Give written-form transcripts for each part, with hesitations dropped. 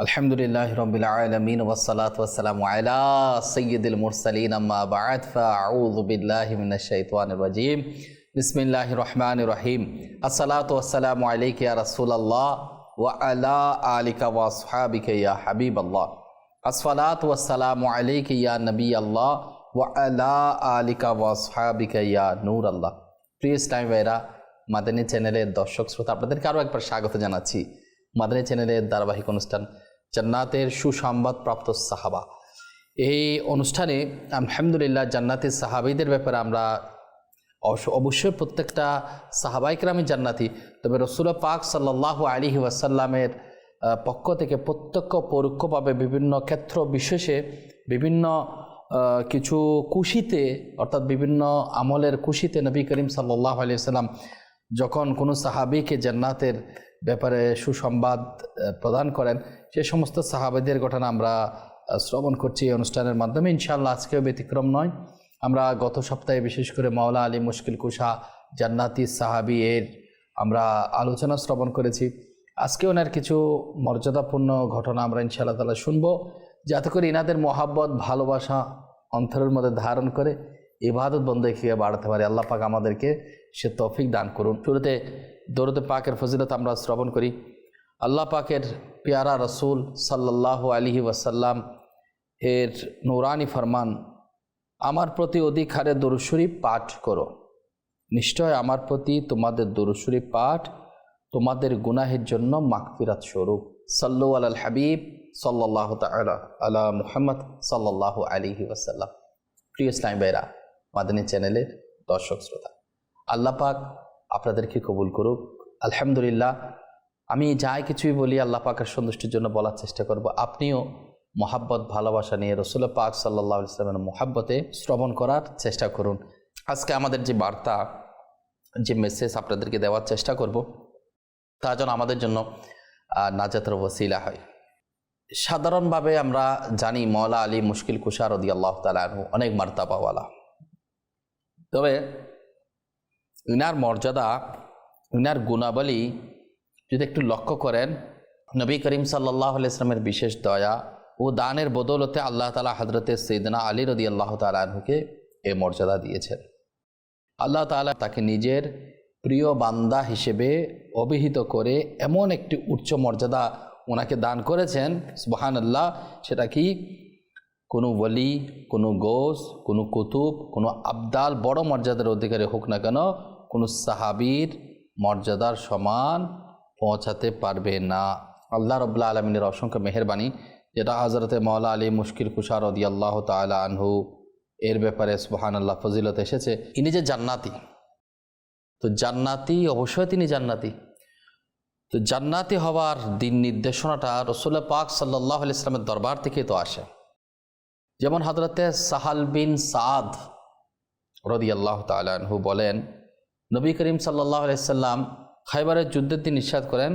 আলহামদুলিল্লাহ রাব্বিল আলামিন ওয়াসসালাতু ওয়াসসালামু আলা সাইয়্যিদিল মুরসালিন আম্মা বা'দ ফাআউযু বিল্লাহি মিনাশ শাইতানির রাজীম বিসমিল্লাহির রহমানির রহিম আসসালাতু ওয়াসসালামু আলাইকা ইয়া রাসূলুল্লাহ ওয়া আলা আলিকা ওয়া আসহাবিকা ইয়া হাবিবাল্লাহ আসসালাতু ওয়াসসালামু আলাইকা ইয়া নবিয়াল্লাহ ওয়া আলা আলিকা ওয়া আসহাবিকা ইয়া নূরাল্লাহ। প্রিয় ইসলামী ভাইরা, মাদানী চ্যানেলের দর্শক শ্রোতা, আপনাদেরকে আরও একবার স্বাগত জানাচ্ছি। মাদানী চ্যানেলের ধারাবাহিক অনুষ্ঠান জান্নাতের সুসংবাদ প্রাপ্ত সাহাবা, এই অনুষ্ঠানে আলহামদুলিল্লাহ জান্নাতের সাহাবীদের ব্যাপারে আমরা অবশ্যই প্রত্যেকটা সাহাবায়ে কেরামই জান্নাতি, তবে রাসূল পাক সাল্লাল্লাহু আলাইহি ওয়াসাল্লামের পক্ষ থেকে প্রত্যক্ষ পরোক্ষভাবে বিভিন্ন ক্ষেত্র বিশেষে বিভিন্ন কিছু খুশিতে, অর্থাৎ বিভিন্ন আমলের খুশিতে নবী করিম সাল্লাল্লাহু আলাইহি ওয়াসাল্লাম যখন কোনো সাহাবীকে জান্নাতের ব্যাপারে সুসংবাদ প্রদান করেন, সে সমস্ত সাহাবীদের ঘটনা আমরা শ্রবণ করছি এই অনুষ্ঠানের মাধ্যমে। ইনশাআল্লাহ আজকেও ব্যতিক্রম নয়। আমরা গত সপ্তাহে বিশেষ করে মাওলা আলী মুশকিল কুশা জান্নাতি সাহাবী এর আমরা আলোচনা শ্রবণ করেছি। আজকে ওনার কিছু মর্যাদাপূর্ণ ঘটনা আমরা ইনশাআল্লাহ তাআলা শুনবো, যাতে করে ইনাদের মহাব্বত ভালোবাসা অন্তরের মধ্যে ধারণ করে ইবাদত বন্দেগী বাড়াতে পারে। আল্লাহ পাক আমাদেরকে সে তৌফিক দান করুন। শুরুতে দরুদ পাকের ফজিলত আমরা শ্রবণ করি। আল্লাহ পাকের পেয়ারা রসুল সাল্লাল্লাহু আলাইহি ওয়াসাল্লাম এর নূরানি ফরমান, আমার প্রতি অধিক হারে দরুদ শরীফ পাঠ করো, নিশ্চয় আমার প্রতি তোমাদের দরুদ শরীফ পাঠ তোমাদের গুনাহের জন্য মাগফিরাত স্বরূপ। সাল্লু আলাল হাবিব সাল্লাল্লাহু তাআলা আলা মুহাম্মদ সাল্লাল্লাহু আলাইহি ওয়াসাল্লাম। প্রিয় ইসলামী ভাইরা, মাদানী চ্যানেলের দর্শক শ্রোতা, আল্লাহ পাক আপনাদেরকে কবুল করুক। আলহামদুলিল্লাহ, আমি যাই কিছুই বলি আল্লাহ পাকের সন্তুষ্টির জন্য বলার চেষ্টা করব। আপনিও মহাব্বত ভালোবাসা নিয়ে রাসূল পাক সাল্লাল্লাহু আলাইহি ওয়াসাল্লামের মহাব্বতে শ্রবণ করার চেষ্টা করুন। আজকে আমাদের যে বার্তা, যে মেসেজ আপনাদেরকে দেওয়ার চেষ্টা করব, তা যেন আমাদের জন্য নাজাতের ওসিলা হয়। সাধারণভাবে আমরা জানি মাওলা আলী মুশকিল কুশা রাদিয়াল্লাহু তাআলা আনহু অনেক মার্তাবাওয়ালা, তবে ইনার মর্যাদা, ইনার গুণাবলী যদি একটু লক্ষ্য করেন, নবী করিম সাল্লাল্লাহু আলাইহি ওয়াসাল্লামের বিশেষ দয়া ও দানের বদৌলতে আল্লাহ তাআলা হযরতে সাইয়েদনা আলী রাদিয়াল্লাহু তাআলা আনহুকে এই মর্যাদা দিয়েছেন। আল্লাহ তাআলা তাকে নিজের প্রিয় বান্দা হিসেবে অভিহিত করে এমন একটি উচ্চ মর্যাদা ওনাকে দান করেছেন, সুবহানাল্লাহ। সেটা কি কোনো ওলি, কোনো গোস, কোনো কুতুব, কোনো আবদাল বড় মর্যাদার অধিকারী হোক না কেন, কোনো সাহাবীর মর্যাদার সমান পৌঁছাতে পারবে না। আল্লাহ রাব্বুল আলামিনের অসংখ্য মেহেরবানি, যেটা হযরতে মাওলা আলী মুশকিল কুশা রাদিয়াল্লাহু তাআলা আনহু এর ব্যাপারে সুবহানাল্লাহ ফজিলত এসেছে। ইনি যে জান্নাতি, তো জান্নাতি অবশ্যই তিনি জান্নাতি। তো জান্নাতি হওয়ার দিন নির্দেশনাটা রাসূল পাক সাল্লাল্লাহু আলাইহি ওয়াসাল্লামের দরবার থেকে তো আসে। যেমন হযরতে সাহাল বিন সাদ রাদিয়াল্লাহু তাআলা আনহু বলেন, নবী করিম সাল্লাল্লাহু আলাইহি ওয়াসাল্লাম খায়বারের যুদ্ধের দিন ইরশাদ করেন,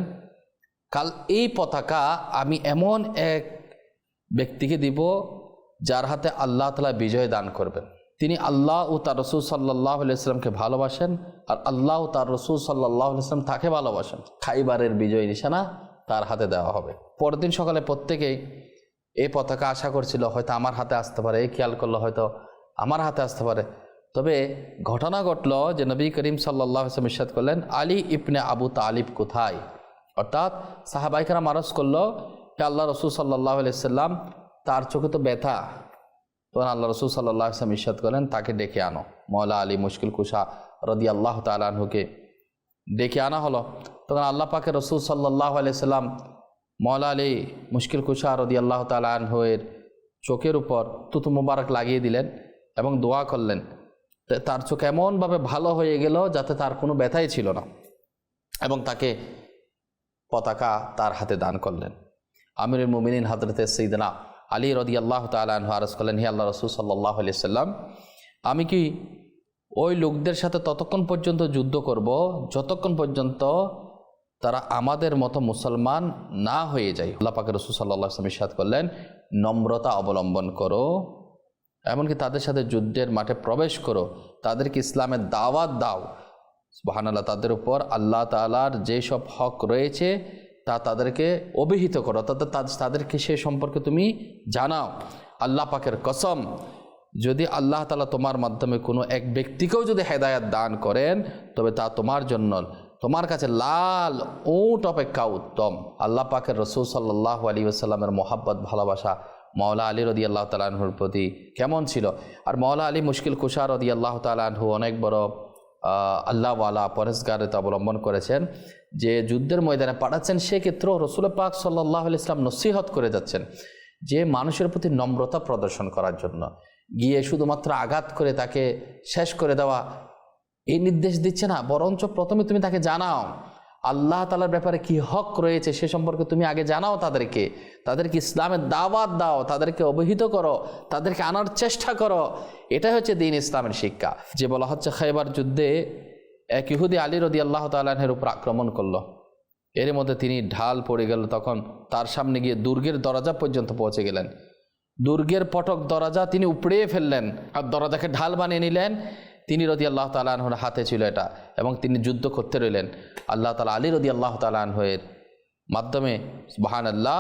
কাল এই পতাকা আমি এমন এক ব্যক্তিকে দিব যার হাতে আল্লাহ তাআলা বিজয় দান করবেন। তিনি আল্লাহ ও তার রাসূল সাল্লাল্লাহু আলাইহি ওয়াসাল্লামকে ভালোবাসেন, আর আল্লাহ ও তার রাসূল সাল্লাল্লাহু আলাইহি ওয়াসাল্লাম তাকে ভালোবাসেন। খায়বারের বিজয় নিশানা তার হাতে দেওয়া হবে। পরের দিন সকালে প্রত্যেকেই এই পতাকা আশা করছিল হয়তো আমার হাতে আসতে পারে, এই খেয়াল করলো হয়তো আমার হাতে আসতে পারে। তবে ঘটনা ঘটল যে নবী করিম সাল্লাল্লাহু আলাইহি ওয়াসাল্লাম ইরশাদ করলেন, আলী ইবনে আবু তালিব কোথায়? অর্থাৎ সাহাবায়ে কেরাম আরজ করলো, হে আল্লাহ রাসূল সাল্লাল্লাহু আলাইহি ওয়াসাল্লাম, তার চোখে তো ব্যথা। তখন আল্লাহ রাসূল সাল্লাল্লাহু আলাইহি ওয়াসাল্লাম ইরশাদ করেন, তাকে ডেকে আনো। মাওলা আলী মুশকিল কুশা রাদিয়াল্লাহু তাআলা আনহুকে ডেকে আনা হলো। তখন আল্লাহ পাকের রাসূল সাল্লাল্লাহু আলাইহি ওয়াসাল্লাম মাওলা আলী মুশকিল কুশা রাদিয়াল্লাহু তাআলা আনহু এর চোখের উপর তুতু মুবারক লাগিয়ে দিলেন এবং দোয়া করলেন। তার চোখ এমনভাবে ভালো হয়ে গেল যাতে তার কোনো ব্যথাই ছিল না, এবং তাকে পতাকা তার হাতে দান করলেন। আমিরুল মুমিনিন হযরতে সাইয়েদনা আলী রাদিয়াল্লাহু তাআলা আনহু আরজ করলেন, হে আল্লাহ রাসূল সাল্লাল্লাহু আলাইহি ওয়াসাল্লাম, আমি কি ওই লোকদের সাথে ততক্ষণ পর্যন্ত যুদ্ধ করব যতক্ষণ পর্যন্ত তারা আমাদের মতো মুসলমান না হয়ে যায়? আল্লাহ পাকের রাসূল সাল্লাল্লাহু আলাইহি ওয়াসাল্লাম ইরশাদ করলেন, নম্রতা অবলম্বন করো, এমনকি তাদের সাথে যুদ্ধের মাঠে প্রবেশ করো, তাদেরকে ইসলামের দাওয়াত দাও। সুবহানাল্লাহ, তাদের উপর আল্লাহ তাআলার যেসব হক রয়েছে তাদেরকে অভিহিত করো, তাদেরকে সে সম্পর্কে তুমি জানাও। আল্লাহ পাকের কসম, যদি আল্লাহ তাআলা তোমার মাধ্যমে কোনো এক ব্যক্তিকেও যদি হেদায়েত দান করেন, তবে তা তোমার জন্য, তোমার কাছে লাল উট অপেক্ষা উত্তম। আল্লাহ পাকের রসুল সাল্লাল্লাহু আলাইহি ওয়াসাল্লামের মোহাব্বত, ভালোবাসা মাওলা আলী রাদিয়াল্লাহু তাআলা আনহুর প্রতি কেমন ছিল। আর মাওলা আলী মুশকিল কুশা রাদিয়াল্লাহু তাআলা আনহু অনেক বড় আল্লাহওয়ালা পরহেজগারিতা অবলম্বন করেছেন, যে যুদ্ধের ময়দানে পাঠাচ্ছেন, সেক্ষেত্রেও রসুল পাক সাল্লাল্লাহু আলাইহি ওয়াসাল্লাম নসিহত করে যাচ্ছেন যে মানুষের প্রতি নম্রতা প্রদর্শন করার জন্য। গিয়ে শুধুমাত্র আঘাত করে তাকে শেষ করে দেওয়া এই নির্দেশ দিচ্ছে না, বরঞ্চ প্রথমে তুমি তাকে জানাও আল্লাহ তাআলার ব্যাপারে কি হক রয়েছে সে সম্পর্কে তুমি আগে জানাও, তাদেরকে ইসলামের দাওয়াত দাও, তাদেরকে অবহিত করো, তাদেরকে আনার চেষ্টা করো। এটাই হচ্ছে দ্বীন ইসলামের শিক্ষা। যে বলা হচ্ছে খায়বার যুদ্ধে এক ইহুদি আলী রাদিয়াল্লাহু তাআলা আনহুর উপর আক্রমণ করলো, এর মধ্যে তিনি ঢাল পড়ে গেল, তখন তার সামনে গিয়ে দুর্গের দরজা পর্যন্ত পৌঁছে গেলেন। দুর্গের ফটক দরজা তিনি উপড়িয়ে ফেললেন আর দরজাকে ঢাল বানিয়ে নিলেন। তিনি রাদিয়াল্লাহু তাআলা আনহুর হাতে ছিল এটা, এবং তিনি যুদ্ধ করতে রইলেন। আল্লাহ তাআলা আলী রাদিয়াল্লাহু তাআলা আনহুর মাধ্যমে সুবহানাল্লাহ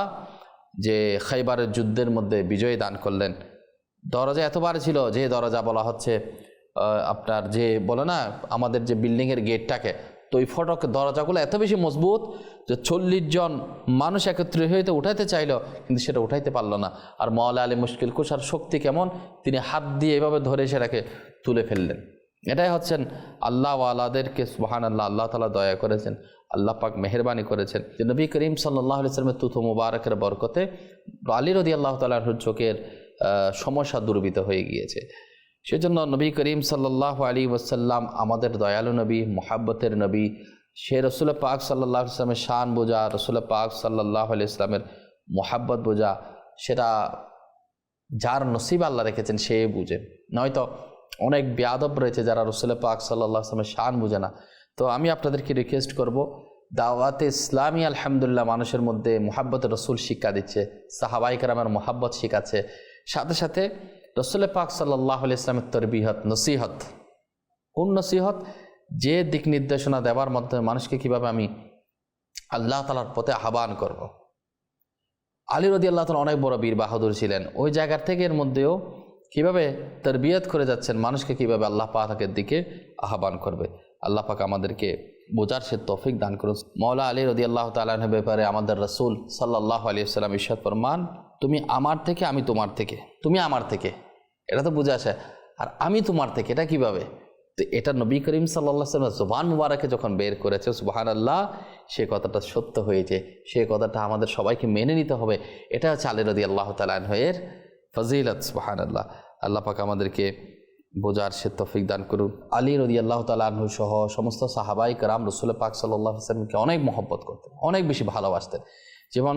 যে খায়বারের যুদ্ধের মধ্যে বিজয় দান করলেন। দরজা এতবার ছিল, যে দরজা বলা হচ্ছে আপনার যে বলে না আমাদের যে বিল্ডিংয়ের গেটটাকে, তো ওই ফটক দরজাগুলো এত বেশি মজবুত যে 40 জন মানুষ একত্রিত হইতে উঠাইতে চাইল, কিন্তু সেটা উঠাইতে পারলো না। আর মাওলা আলী মুশকিল কুশার শক্তি কেমন, তিনি হাত দিয়ে এভাবে ধরে সেটাকে তুলে ফেললেন। এটাই হচ্ছেন আল্লাহওয়ালাদেরকে সুবহানাল্লাহ আল্লাহ তাআলা দয়া করেছেন, আল্লাহ পাক মেহেরবানি করেছেন যে নবী করিম সাল্লাল্লাহু আলাইহি ওয়াসাল্লামের তুথ মুবারকের বরকতে আলী রাদিয়াল্লাহু তাআলার চোখের সমস্যা দূরীভূত হয়ে গিয়েছে। সেজন্য নবী করিম সাল্লাল্লাহু আলাইহি ওয়াসাল্লাম আমাদের দয়ালু নবী, মুহাব্বতের নবী। সে রসুল পাক সাল্লাল্লাহু আলাইহি ওয়াসাল্লামের শান বোঝা, রসুল পাক সাল্লাল্লাহু আলাইহি ওয়াসাল্লামের মুহাব্বত বোঝা, সেটা যার নসিব আল্লাহ রেখেছেন সে বুঝে। নয়তো অনেক বেয়াদব রয়েছে যারা রসুল পাক সাল্লাল্লাহু আলাইহি ওয়াসাল্লামের শান বোঝে না। তো আমি আপনাদেরকে রিকোয়েস্ট করব, দাওয়াতে ইসলামী আলহামদুলিল্লাহ মানুষের মধ্যে মুহাব্বত রসুল শিক্ষা দিচ্ছে, সাহাবায়ে কেরামের মুহাব্বত শিখাচ্ছে, সাথে সাথে রসুল পাক সাল্লাল্লাহু আলাইহি ওয়াসাল্লামের তরবিয়ত, নসিহত। কোন নসিহত? যে দিক নির্দেশনা দেওয়ার মাধ্যমে মানুষকে কিভাবে আমি আল্লাহ তাআলার পথে আহ্বান করব। আলী রাদিয়াল্লাহু তাআলা অনেক বড় বীর বাহাদুর ছিলেন, ওই জায়গার থেকে এর মধ্যেও কিভাবে তরবিয়ত করে যাচ্ছেন মানুষকে, কিভাবে আল্লাহ পাকের দিকে আহ্বান করবে। আল্লাহ পাক আমাদেরকে বোঝার সে তৌফিক দান করুন। মাওলা আলী রাদিয়াল্লাহু তাআলা আনহুর ব্যাপারে আমাদের রাসূল সাল্লাল্লাহু আলাইহি ওয়াসাল্লাম ইরশাদ ফরমান, তুমি আমার থেকে, আমি তোমার থেকে। তুমি আমার থেকে, এটা তো বুঝে আসে, আর আমি তোমার থেকে, এটা কিভাবে? তো এটা নবী করিম সাল্লাল্লাহু আলাইহি ওয়াসাল্লাম জবান মুবারকে যখন বের করেছে, সুবহানাল্লাহ, সে কথাটা সত্য হয়েছে, সে কথাটা আমাদের সবাইকে মেনে নিতে হবে। এটা হচ্ছে আলী রাদিয়াল্লাহু তাআলা আনহুর ফজিলত। সুবহানাল্লাহ, আল্লাহ পাক আমাদেরকে বোঝার সে তৌফিক দান করুন। আলী রাদিয়াল্লাহু তাআলা আনহু সহ সমস্ত সাহাবায়ে কেরাম রাসূল পাক সাল্লাল্লাহু আলাইহি ওয়াসাল্লামকে অনেক মহব্বত করতেন, অনেক বেশি ভালোবাসতেন। যেমন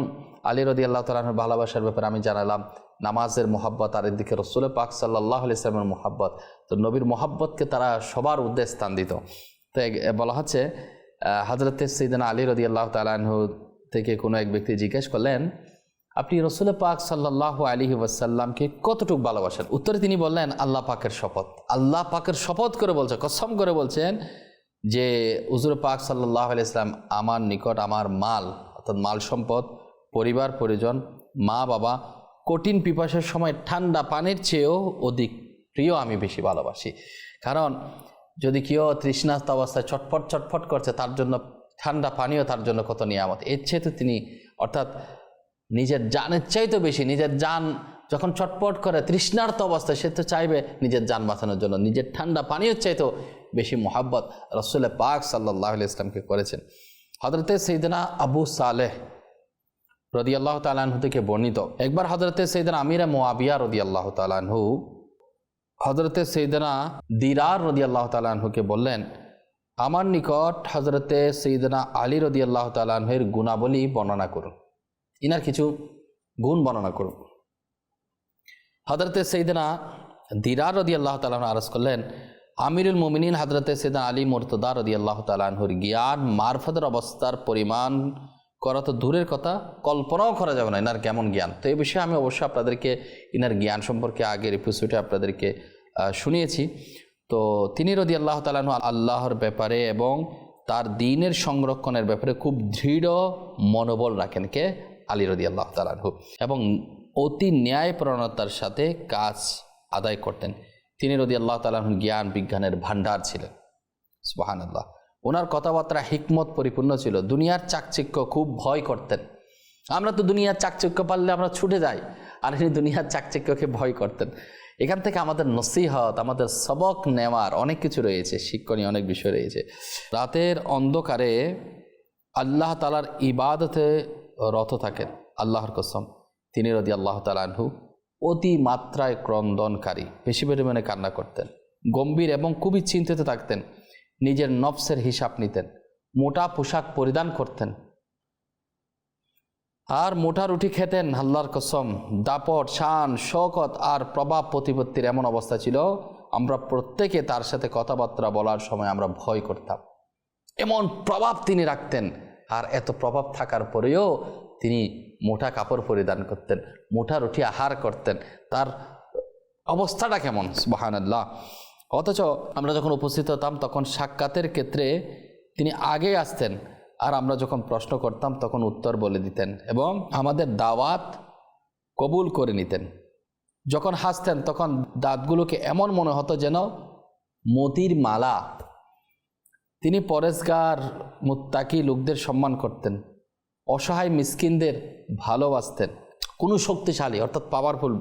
আলী রাদিয়াল্লাহু তাআলা আনহুর ভালোবাসার ব্যাপারে আমি জানালাম, নামাজের মহব্বত, আর এদিকে রাসূল পাক সাল্লাল্লাহু আলাইহি ওয়াসাল্লামের মহব্বত। তো নবীর মহব্বতকে তারা সবার ঊর্ধ্বে স্থান দিত। তো বলা হচ্ছে হযরত সাইয়েদনা আলী রাদিয়াল্লাহু তাআলা আনহু থেকে কোনো এক ব্যক্তি জিজ্ঞেস করলেন, আপনি রসুল পাক সাল্লাল্লাহু আলাইহি ওয়াসাল্লামকে কতটুকু ভালোবাসেন? উত্তরে তিনি বললেন, আল্লাহ পাকের শপথ। আল্লাহ পাকের শপথ করে বলছে, কসম করে বলছেন যে হুজুর পাক সাল্লাল্লাহু আলাইহি ওয়াসাল্লাম আমার নিকট আমার মাল, অর্থাৎ মাল সম্পদ, পরিবার পরিজন, মা বাবা, কঠিন পিপাসার সময় ঠান্ডা পানির চেয়েও অধিক প্রিয় আমি বেশি ভালোবাসি। কারণ যদি কেউ তৃষ্ণার্ত অবস্থায় ছটফট করছে, তার জন্য ঠান্ডা পানিও তার জন্য কত নিয়ামত। এর চেয়ে তো তিনি, অর্থাৎ নিজের জানের চাইতে বেশি, নিজের জান যখন ছটফট করে তৃষ্ণার্ত অবস্থায়, সে তো চাইবে নিজের জান বাঁচানোর জন্য, নিজের ঠান্ডা পানীয় চাইতেও বেশি মোহাব্বত রাসূল পাক সাল্লাল্লাহু আলাইহি ওয়াসাল্লামকে করেছেন। হযরতে সাইয়েদনা আবু সালেহ রাদিয়াল্লাহু তাআলা আনহু থেকে বর্ণিত, একবার হযরতে সাইয়েদনা আমিরে মুআবিয়া রাদিয়াল্লাহু তাআলা আনহু হযরতে সাইয়েদনা দিরার রাদিয়াল্লাহু তাআলা আনহুকে বললেন, আমার নিকট হযরতে সাইয়েদনা আলী রাদিয়াল্লাহু তাআলা আনহুর গুণাবলী বর্ণনা করুন, ইনার কিছু গুণ বর্ণনা করুন। হযরতে সাইয়েদনা দিরার রাদিয়াল্লাহু তাআলা আনহু আরজ করলেন, আমিরুল মুমিনিন হযরতে সাইয়েদনা আলী মুরতদা রাদিয়াল্লাহু তাআলা আনহুর জ্ঞান মারফতের অবস্থার পরিমাণ করা তো দূরের কথা, কল্পনাও করা যাবে না ইনার কেমন জ্ঞান। তো এই বিষয়ে আমি অবশ্যই আপনাদেরকে ইনার জ্ঞান সম্পর্কে আগের এপিসোডে আপনাদেরকে শুনিয়েছি। তো তিনি রাদিয়াল্লাহু তাআলা আনহু আল্লাহর ব্যাপারে এবং তার দ্বীনের সংরক্ষণের ব্যাপারে খুব দৃঢ় মনোবল রাখেন কে? আলী রাদিয়াল্লাহু তাআলা আনহু। এবং অতি ন্যায়পরায়ণতার সাথে কাজ আদায় করতেন। তিনি রাদিয়াল্লাহু তাআলা আনহু জ্ঞান বিজ্ঞানের ভান্ডার ছিলেন। সুবহানাল্লাহ। ওনার কথাবার্তা হিকমত পরিপূর্ণ ছিল। দুনিয়ার চাকচিক্য খুব ভয় করতেন। আমরা তো দুনিয়ার চাকচিক্য পারলে আমরা ছুটে যাই, আর তিনি দুনিয়ার চাকচিক্যকে ভয় করতেন। এখান থেকে আমাদের নসিহত, আমাদের সবক নেওয়ার অনেক কিছু রয়েছে, শিক্ষণীয় অনেক বিষয় রয়েছে। রাতের অন্ধকারে আল্লাহ তাআলার ইবাদতে রত থাকেন। আল্লাহর কসম, তিনি রাদিয়াল্লাহু তাআলা আনহু অতি মাত্রায় ক্রন্দনকারী, বেশি পরিমাণে কান্না করতেন, গম্ভীর এবং খুবই চিন্তিত থাকতেন, নিজের নফসের হিসাব নিতেন, মোটা পোশাক পরিধান করতেন আর মোটা রুটি খেতেন। আল্লাহর কসম, দাপট, শান, শওকত আর প্রভাব প্রতিপত্তির এমন অবস্থা ছিল, আমরা প্রত্যেকে তার সাথে কথাবার্তা বলার সময় আমরা ভয় করতাম। এমন প্রভাব তিনি রাখতেন। আর এত প্রভাব থাকার পরেও তিনি মোটা কাপড় পরিধান করতেন, মোটা রুটি আহার করতেন। তার অবস্থাটা কেমন! সুবহানাল্লাহ। অথচ আমরা যখন উপস্থিত হতাম তখন সাক্ষাতের ক্ষেত্রে তিনি আগে আসতেন, আর আমরা যখন প্রশ্ন করতাম তখন উত্তর বলে দিতেন এবং আমাদের দাওয়াত কবুল করে নিতেন। যখন হাসতেন তখন দাঁতগুলোকে এমন মনে হতো যেন মতির মালা। তিনি পরেশগার মুত্তাকি লোকদের সম্মান করতেন, অসহায় মিসকিনদের ভালোবাসতেন। কোনো শক্তিশালী অর্থাৎ পাওয়ারফুল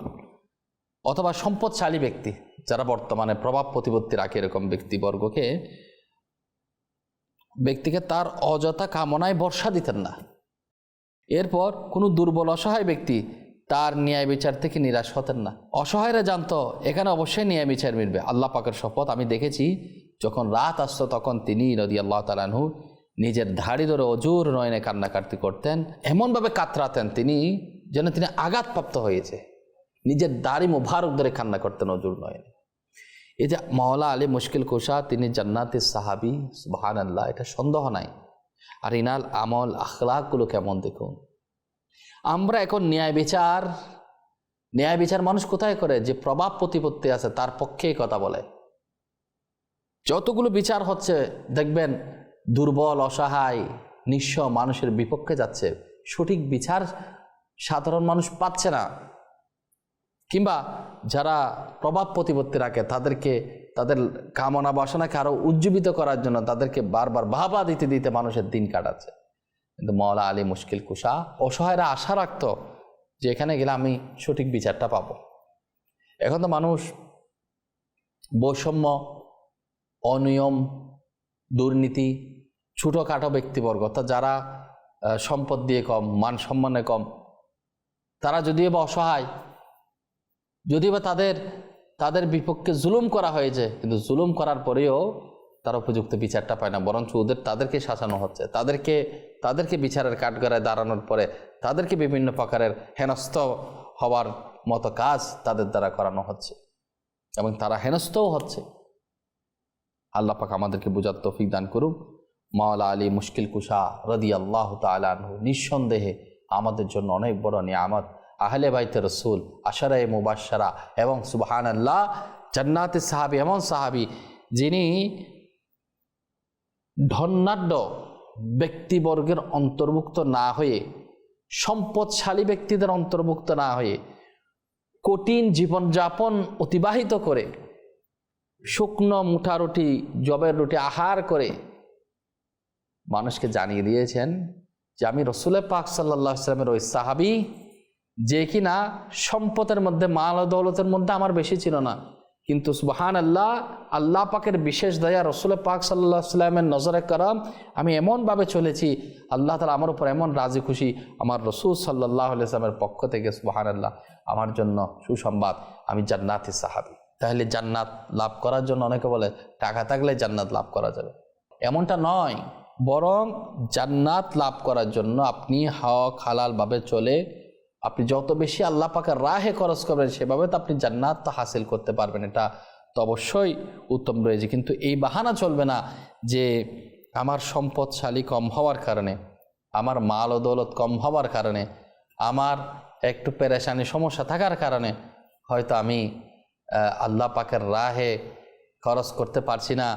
অথবা সম্পদশালী ব্যক্তি, যারা বর্তমানে প্রভাব প্রতিপত্তি রাখে, এরকম ব্যক্তিকে তার অযথা কামনায় বর্ষা দিতেন না। এরপর কোনো দুর্বল অসহায় ব্যক্তি তার ন্যায় বিচার থেকে নিরাশ হতেন না। অসহায়রা জানতো এখানে অবশ্যই ন্যায় বিচার মিলবে। আল্লাহ পাকের শপথ, আমি দেখেছি যখন রাত আসতো তখন তিনি রাদিয়াল্লাহু তাআলা আনহু নিজের ধাড়ি ধরে অজুর নয়নে কান্নাকাটি করতেন, এমনভাবে কাতরাতেন তিনি যেন তিনি আঘাতপ্রাপ্ত হয়েছে। নিজের দাড়ি মুবারক ধরে কান্না করতেন অজুর নয়নে। এই যে মাওলা আলী মুশকিল কুশা, তিনি জান্নাতের সাহাবী, সুবহানাল্লাহ, এটা সন্দেহ নাই। আর ইনাল আমল আখলাকগুলো কেমন দেখুন। আমরা এখন ন্যায় বিচার মানুষ কোথায় করে? যে প্রভাব প্রতিপত্তি আছে তার পক্ষেই কথা বলে। যতগুলো বিচার হচ্ছে দেখবেন দুর্বল, অসহায়, নিঃস্ব মানুষের বিপক্ষে যাচ্ছে। সঠিক বিচার সাধারণ মানুষ পাচ্ছে না। কিংবা যারা প্রভাব প্রতিপত্তি রাখে তাদেরকে, তাদের কামনা বাসনাকে আরো উজ্জীবিত করার জন্য তাদেরকে বারবার বাহবা দিতে দিতে মানুষের দিন কাটাচ্ছে। কিন্তু মাওলা আলী মুশকিল কুশা, অসহায়রা আশা রাখতো যে এখানে গেলে আমি সঠিক বিচারটা পাবো। এখন তো মানুষ বৈষম্য, অনিয়ম, দুর্নীতি, ছোটোখাটো ব্যক্তিবর্গ, অর্থাৎ যারা সম্পদ দিয়ে কম, মান সম্মানে কম, তারা যদিও বা অসহায়, যদিও বা তাদের বিপক্ষে জুলুম করা হয়েছে, কিন্তু জুলুম করার পরেও তারা উপযুক্ত বিচারটা পায় না, বরঞ্চ তাদেরকে শাসানো হচ্ছে। তাদেরকে বিচারের কাঠগড়ায় দাঁড়ানোর পরে তাদেরকে বিভিন্ন প্রকারের হেনস্থ হওয়ার মতো কাজ তাদের দ্বারা করানো হচ্ছে এবং তারা হেনস্থও হচ্ছে। আল্লাহ পাক আমাদেরকে বুঝার তৌফিক দান করুক। মাওলা আলী মুশকিল কুশা রাদিয়াল্লাহু তাআলা আনহু নিঃসন্দেহে আমাদের জন্য অনেক বড় নিয়ামত। আহলে বাইতে রসুল, আশারায়ে মুবাশশারা এবং সুবহানাল্লাহ জান্নাতে সাহাবী, এমন সাহাবী যিনি ধনাঢ্য ব্যক্তিবর্গের অন্তর্ভুক্ত না হয়ে, সম্পদশালী ব্যক্তিদের অন্তর্ভুক্ত না হয়ে, কঠিন জীবনযাপন অতিবাহিত করে, শুকনো মুঠা রুটি, জবের রুটি আহার করে মানুষকে জানিয়ে দিয়েছেন যে আমি রসুল পাক সাল্লাল্লাহু আলাইহি ওয়াসাল্লামের ওই সাহাবী যে কিনা সম্পদের মধ্যে, মাল ও দৌলতের মধ্যে আমার বেশি ছিল না, কিন্তু সুবহানাল্লাহ আল্লাহ পাকের বিশেষ দয়া, রসুল পাক সাল্লাল্লাহু আলাইহি ওয়াসাল্লামের নজরে করম, আমি এমনভাবে চলেছি, আল্লাহ তাআলা আমার উপর এমন রাজি খুশি, আমার রসুল সাল্লাল্লাহু আলাইহি ওয়াসাল্লামের পক্ষ থেকে সুবহানাল্লাহ আমার জন্য সুসংবাদ, আমি জান্নাতি সাহাবী। তাহলে জান্নাত লাভ করার জন্য অনেকে বলে টাকা থাকলে জান্নাত লাভ করা যাবে, এমনটা নয়। বরং জান্নাত লাভ করার জন্য আপনি হক হালালভাবে চলে আপনি যত বেশি আল্লাহ পাকের রাহে খরচ করবেন সেভাবে তো আপনি জান্নাত হাসিল করতে পারবেন, এটা তো অবশ্যই উত্তম রয়েছে। কিন্তু এই বাহানা চলবে না যে আমার সম্পদশালী কম হওয়ার কারণে, আমার মাল ও দৌলত কম হওয়ার কারণে, আমার একটু পেরেশানি সমস্যা থাকার কারণে হয়তো আমি আল্লাহ পাকের রাহে খরচ করতে পারছি না,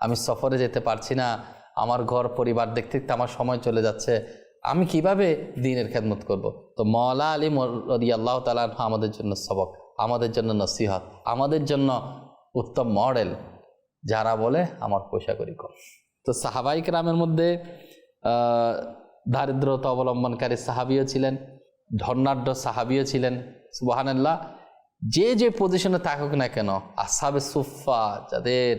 আমি সফরে যেতে পারছি না, আমার ঘর পরিবার দেখতে দেখতে আমার সময় চলে যাচ্ছে, আমি কিভাবে দ্বীনের খেদমত করব। তো মাওলা আলী রাদিয়াল্লাহু তাআলা আনহু আমাদের জন্য সবক, আমাদের জন্য নসিহত, আমাদের জন্য উত্তম মডেল, যারা বলে আমার পয়সা করি কর। তো সাহাবাই কেরামের মধ্যে দারিদ্রতা অবলম্বনকারী সাহাবিও ছিলেন, ধর্নাঢ্য সাহাবিও ছিলেন। সুবহানাল্লাহ। যে যে পজিশনে থাকুক না কেন, আসহাবে সুফা, যাদের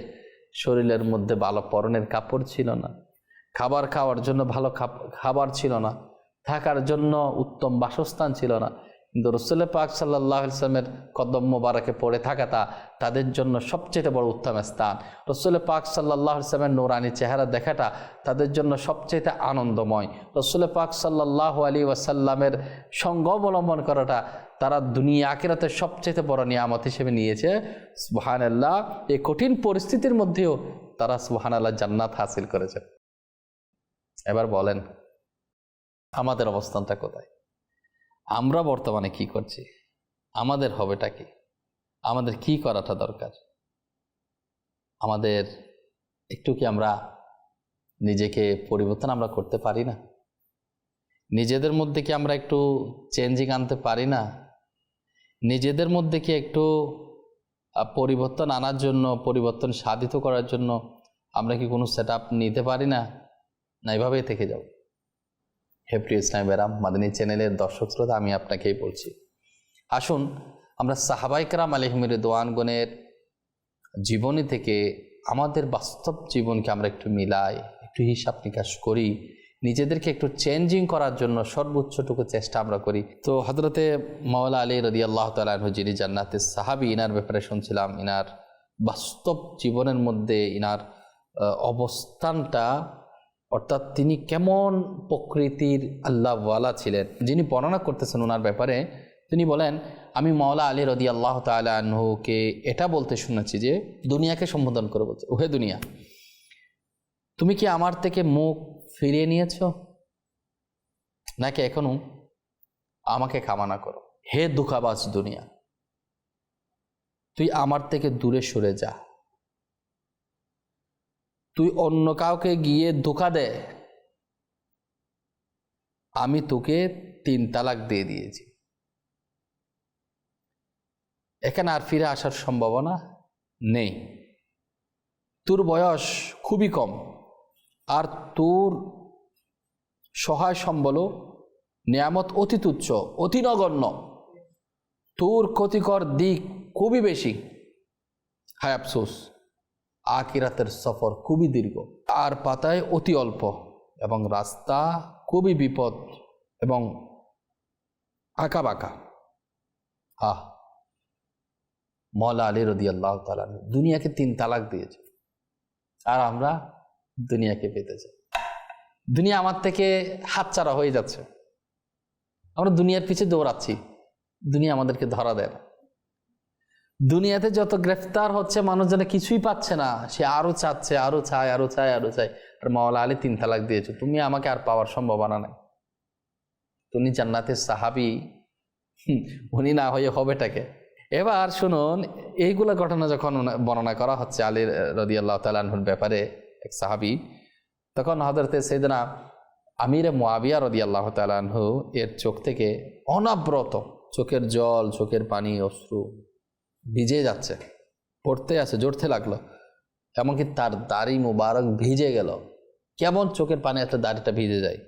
শরীরের মধ্যে ভালো পরনের কাপড় ছিল না, খাবার খাওয়ার জন্য ভালো খাবার ছিল না, থাকার জন্য উত্তম বাসস্থান ছিল না, কিন্তু রাসূল পাক সাল্লাল্লাহু আলাইহি ওয়াসাল্লামের কদম মোবারকে পড়ে থাকাটা তাদের জন্য সবচেয়ে বড় উত্তম স্থান। রাসূল পাক সাল্লাল্লাহু আলাইহি ওয়াসাল্লামের নূরানি চেহারা দেখাটা তাদের জন্য সবচেয়ে আনন্দময়। রাসূল পাক সাল্লাল্লাহু আলাইহি ওয়াসাল্লামের সঙ্গ অবলম্বন করাটা তারা দুনিয়া আখিরাতের সবচেয়ে বড় নিয়ামত হিসেবে নিয়েছে। সুবহানাল্লাহ। এই কঠিন পরিস্থিতির মধ্যেও তারা সুবহানাল্লাহ জান্নাত হাসিল করেছে। এবার বলেন আমাদের অবস্থানটা কোথায়? আমরা বর্তমানে কি করছি? আমাদের হবেটা কি? আমাদের কি করাটা দরকার? আমাদের একটু কি আমরা নিজেকে পরিবর্তন আমরা করতে পারি না? নিজেদের মধ্যে কি আমরা একটু চেঞ্জিং আনতে পারি না? নিজেদের মধ্যে কি একটু পরিবর্তন আনার জন্য, পরিবর্তন সাধিত করার জন্য আমরা কি কোনো সেট আপ নিতে পারি না? না এভাবেই থেকে যাও? হে প্রিয় ইসলামী ভাইরা, মাদানী চ্যানেলের দর্শক শ্রোতা, আমি আপনাকেই বলছি, আসুন আমরা সাহাবায়ে কেরাম আলাইহিম রিদওয়ানগণের জীবনী থেকে আমাদের বাস্তব জীবনকে আমরা একটু মিলাই, একটু হিসাব নিকাশ করি, নিজেদেরকে একটু চেঞ্জিং করার জন্য সর্বোচ্চটুকু চেষ্টা আমরা করি। তো হযরতে মাওলা আলী রাদিয়াল্লাহু তাআলা আনহু, যিনি জান্নাতের সাহাবী, ইনার ব্যাপারে শুনছিলাম, ইনার বাস্তব জীবনের মধ্যে ইনার অবস্থানটা, অর্থাৎ তিনি কেমন প্রকৃতির আল্লাহওয়ালা ছিলেন। যিনি বর্ণনা করতেছেন ওনার ব্যাপারে, তিনি বলেন, আমি মাওলা আলী রাদিয়াল্লাহু তাআলা আনহুকে এটা বলতে শুনেছি যে, দুনিয়াকে সম্বোধন করে বলছে, ওহে দুনিয়া, তুমি কি আমার থেকে মুখ ফিরিয়ে নিয়েছ, নাকি এখনো আমাকে কামনা করো? হে দুঃখাবাজ দুনিয়া, তুই আমার থেকে দূরে সরে যা, তুই অন্য কাউকে গিয়ে ধোঁকা দে, আমি তোকে 3 তালাক দিয়ে দিয়েছি, এখানে আর ফিরে আসার সম্ভাবনা নেই। তোর বয়স খুবই কম, আর তোর সহায় সম্বল নিয়ামত অতি তুচ্ছ, অতি নগণ্য, তোর ক্ষতিকর দিক খুবই বেশি। হায় আফসোস, আখিরাতের সফর খুবই দীর্ঘ, আর পাতায় অতি অল্প, এবং রাস্তা খুবই বিপদ এবং আঁকা বাঁকা। মাওলা আলী রাদিয়াল্লাহু তাআলা দুনিয়াকে 3 তালাক দিয়েছে, আর আমরা দুনিয়াকে পেতে চাই। দুনিয়া আমার থেকে হাতছাড়া হয়ে যাচ্ছে, আমরা দুনিয়ার পিছে দৌড়াচ্ছি, দুনিয়া আমাদেরকে ধরা দেয় না। দুনিয়াতে যত গ্রেফতার হচ্ছে, মানুষ যেন কিছুই পাচ্ছে না, সে আরো চাচ্ছে, আরো চায়, আরো চায়, আরো চায়। আর মাওলা আলী 3 তালাক দিয়েছে, তুমি আমাকে আর পাওয়ার সম্ভাবনা নাই। তুমি জান্নাতের সাহাবী, উনি না হয়ে হবেটাকে? এবার শুনুন, এইগুলা ঘটনা যখন বর্ণনা করা হচ্ছে আলী রাদিয়াল্লাহু তাআলা আনহুর ব্যাপারে, এক সাহাবী, তখন হযরতে সাইয়েদনা আমিরে মুআবিয়া রাদিয়াল্লাহু তাআলা আনহু এর চোখ থেকে অনবরত চোখের জল, চোখের পানি, অশ্রু ভিজে যাচ্ছে, পড়তে আছে, জড়তে লাগলো, এমনকি তার দাড়ি মুবারক ভিজে গেল। কেমন চোখের পানি এত দাড়িটা ভিজে যায়?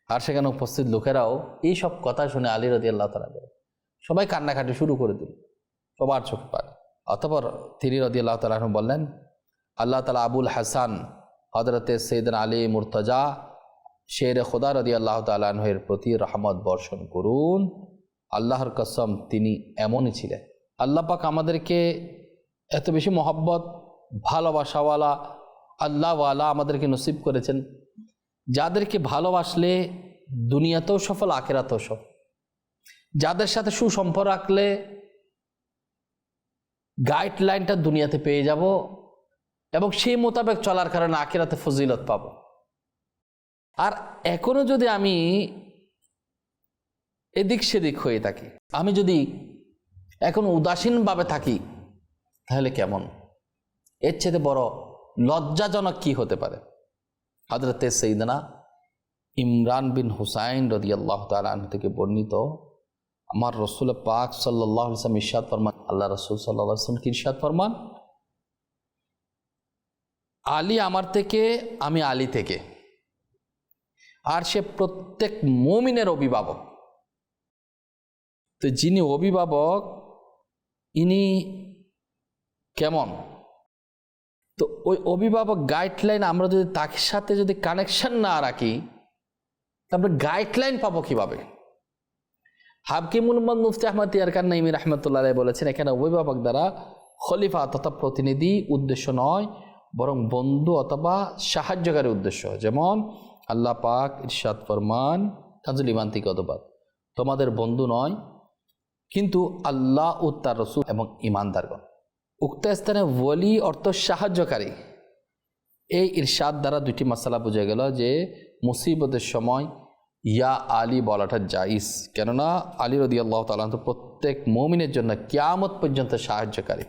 আর সেখানে উপস্থিত লোকেরাও এই সব কথা শুনে আলী রাদিয়াল্লাহু তাআলা সবাই কান্নাকাটি শুরু করে দিল, সবার চোখ পানি। অতঃপর তিনি রাদিয়াল্লাহু তাআলা বললেন, আল্লাহ তাআলা আবুল হাসান হযরতে সাইয়েদনা আলী মুর্তজা শেরে খোদা রাদিয়াল্লাহু তাআলা আনহুর প্রতি রহমত বর্ষণ করুন। আল্লাহর কসম, তিনি এমনই ছিলেন। আল্লাহ পাক আমাদেরকে এত বেশি মহব্বত, ভালোবাসাওয়ালা, আল্লাহওয়ালা আমাদেরকে নসিব করেছেন, যাদেরকে ভালোবাসলে দুনিয়াতেও সফল, আখিরাতেও সফল, যাদের সাথে সুসম্পর্ক রাখলে গাইডলাইনটা দুনিয়াতে পেয়ে যাব, এবং সেই মোতাবেক চলার কারণে আখিরাতে ফজিলত পাব। আর এখনো যদি আমি এদিক সেদিক হয়ে থাকি, আমি যদি এখন উদাসীনভাবে থাকি, তাহলে কেমন? এর চেয়ে বড় লজ্জাজনক কি হতে পারে? হযরতে সাইয়েদনা ইমরান বিন হুসাইন রাদিয়াল্লাহু তাআলা আনহু থেকে বর্ণিত, আমার রাসূল পাক সাল্লাল্লাহু আলাইহি ওয়াসাল্লাম ইরশাদ ফরমান, আল্লাহ রাসূল সাল্লাল্লাহু আলাইহি ওয়াসাল্লাম কি ইরশাদ ফরমান, আলী আমার থেকে, আমি আলী থেকে, আর সে প্রত্যেক মুমিনের অভিভাবক। তো যিনি অভিভাবক ইনি কেমন? তো ওই অভিভাবক গাইডলাইন আমরা যদি তার সাথে যদি কানেকশন না রাখি, তারপরে গাইডলাইন পাবো কিভাবে? হাকিমুল উম্মাত মুফতি আহমদ ইয়ারকান নাইমি রাহমাতুল্লাহ আলাইহি বলেছেন, এখানে অভিভাবক দ্বারা খলিফা তথা প্রতিনিধি উদ্দেশ্য নয়, বরং বন্ধু অথবা সাহায্যকারী উদ্দেশ্য। যেমন আল্লাহ পাক ইরশাদ ফরমান কাজুল ইমান থেকে অতবাদ, তোমাদের বন্ধু নয় কিন্তু আল্লাহ ও তার রাসূল এবং ঈমানদারগণ। উক্ত স্থানে ওয়ালি অর্থ সাহায্যকারী। এই ইরশাদ দ্বারা দুটি মাসালা বোঝা গেল যে মুসিবতের সময় ইয়া আলী বলাটা জায়েজ, কেননা আলী রাদিয়াল্লাহু তাআলা প্রত্যেক মুমিনের জন্য কিয়ামত পর্যন্ত সাহায্যকারী।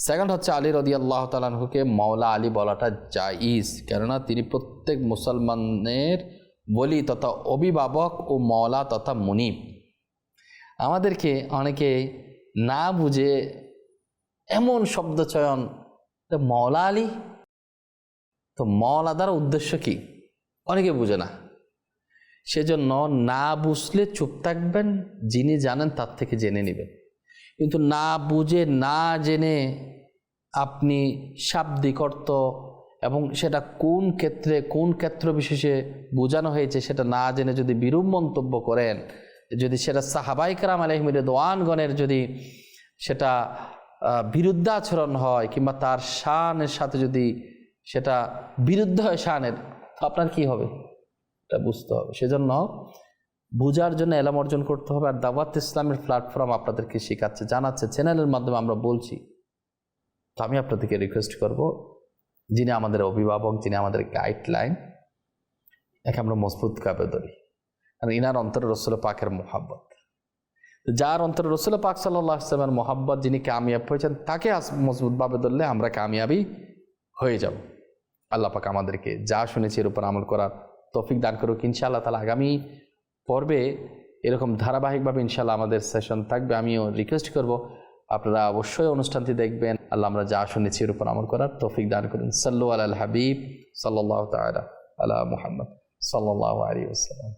সেকেন্ড হচ্ছে আলী রাদিয়াল্লাহু তাআলা আনহুকে মাওলা আলী বলাটা জায়েজ, কেননা তিনি প্রত্যেক মুসলমানের ওয়ালি তথা অভিভাবক ও মাওলা তথা মুনিব। আমাদেরকে অনেকে না বুঝে এমন শব্দ চয়ন, মাওলা আলী, তো মাওলা দ্বারা উদ্দেশ্য কি অনেকে বুঝে না। সেজন্য না বুঝলে চুপ থাকবেন, যিনি জানেন তার থেকে জেনে নেবেন। কিন্তু না বুঝে না জেনে আপনি শাব্দিক অর্থ এবং সেটা কোন ক্ষেত্রে কোন ক্ষেত্র বিশেষে বোঝানো হয়েছে সেটা না জেনে যদি বিরূপ মন্তব্য করেন, যদি সেটা সাহাবায়ে কেরাম আলাইহিম রিদওয়ানগণের যদি সেটা বিরুদ্ধাচরণ হয় কিংবা তার শানের সাথে যদি সেটা বিরুদ্ধ হয় শানের, তো আপনার কি হবে এটা বুঝতে হবে। সেজন্য বোঝার জন্য এলম অর্জন করতে হবে। আর দাওয়াত ইসলামের প্ল্যাটফর্ম আপনাদেরকে শেখাচ্ছে, জানাচ্ছে, চ্যানেলের মাধ্যমে আমরা বলছি। তো আমি আপনাদেরকে রিকোয়েস্ট করব, যিনি আমাদের অভিভাবক, যিনি আমাদের গাইডলাইন, একে আমরা মজবুত ভাবে ধরি। আর ইনার অন্তরে রাসূল পাকের মোহাব্বত, যার অন্তরে রাসূল পাক সাল্লাল্লাহু আলাইহি ওয়াসাল্লামের মোহাব্বত, যিনি কামিয়াব হয়েছেন, তাকে মজবুতভাবে ধরলে আমরা কামিয়াবি হয়ে যাব। আল্লাহ পাক আমাদেরকে যা শুনেছি এর উপর আমল করার তৌফিক দান করুক ইনশাআল্লাহ তাআলা। আগামী পর্বে এরকম ধারাবাহিকভাবে ইনশাআল্লাহ আমাদের সেশন থাকবে। আমিও রিকোয়েস্ট করব আপনারা অবশ্যই অনুষ্ঠানটি দেখবেন। আল্লাহ আমরা যা শুনেছি এর উপর আমল করার তৌফিক দান করুন। সাল্লু আলাল হাবিব সাল্লাল্লাহু তাআলা আলা মুহাম্মদ সাল্লাল্লাহু আলাইহি ওয়াসাল্লাম।